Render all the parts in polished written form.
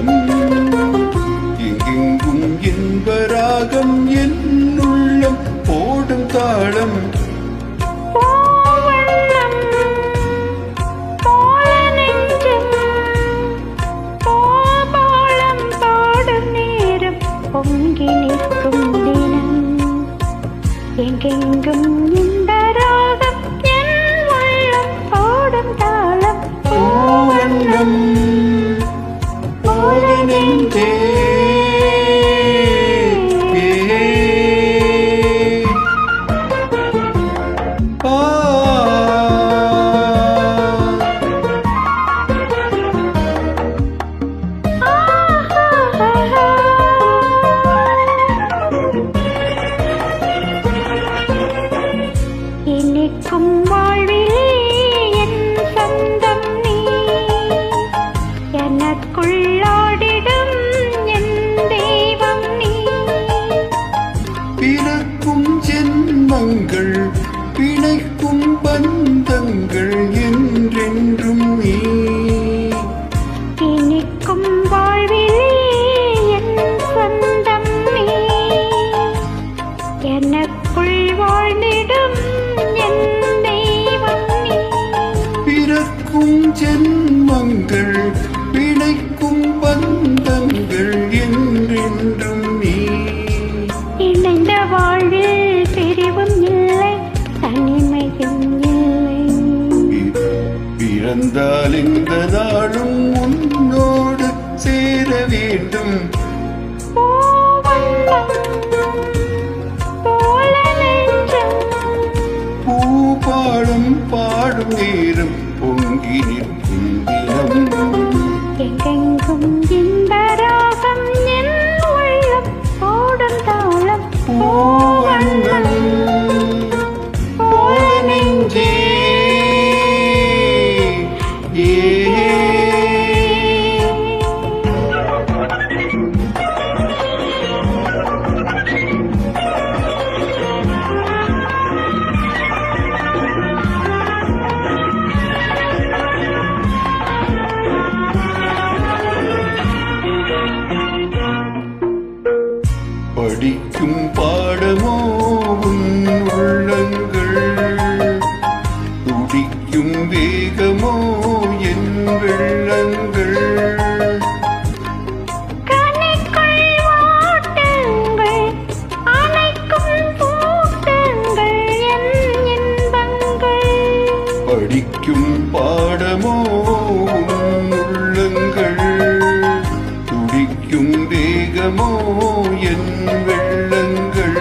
தினம் எங்கெங்கும் இன்பராகம் என் உள்ளம் போடும் தாளம் பொங்கி நிற்கும் தினம் எங்கெங்கும் இந்த ராகம் என் உள்ளம் போடும் தாளம் பூவண்ணம் போல நெஞ்சே இனிக்கும் வாழ்விலே என் சொந்தம் நீ எனக்குள்ளாடிடும் என் தெய்வம் நீ பிறக்கும் ஜென்மங்கள் பிணைக்கும் பந்தங்கள் என்றென்றும் நீ இனிக்கும் வாழ்விலே என் சொந்தம் நீ எனக்குள் வாழ்ந்திடும் ஜென்மங்கள் பிணைக்கும் பந்தங்கள் என்றென்றும் நீ இணைந்த வாழ்வில் பிரிவும் இல்லை தனிமையும் இல்லை பிறந்தால் இந்த நாளும் உன்னோடு சேர வேண்டும் பூபாடும் பாடும் நேரம் பொங்கி நிற்கும் தினம் எங்கெங்கும் இந்த ராகம் என் உள்ளம் போடும் தாளம் பூவண்ணம் போல நெஞ்சே படிக்கும் பாடமோ உன் உள்ளங்கள் துடிக்கும் வேகமோ என் வெள்ளங்கள் படிக்கும் பாடமோ உன் உள்ளங்கள் துடிக்கும் வேகமோ என் வெள்ளங்கள்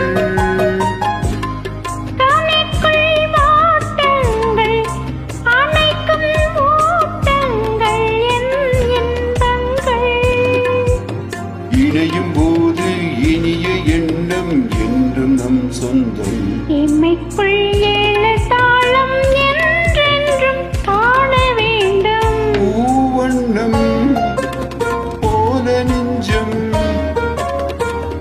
இணையும் போது இனிய எண்ணம் என்றும் நம் சொந்தம் இமைக்குள் ஏழு தாளம் என்றென்றும் காண வேண்டும் பூவண்ணம் போல நெஞ்சம்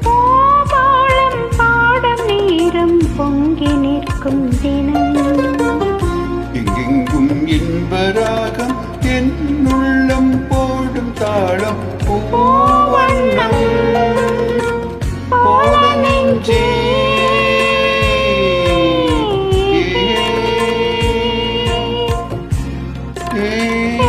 பூபாலம் பாடும் நேரம் பொங்கி நிற்கும் தினம் எங்கெங்கும் இன்பராகம் என் உள்ளம் போடும் தாளம் பூவண்ணம் போல நெஞ்சே ஏ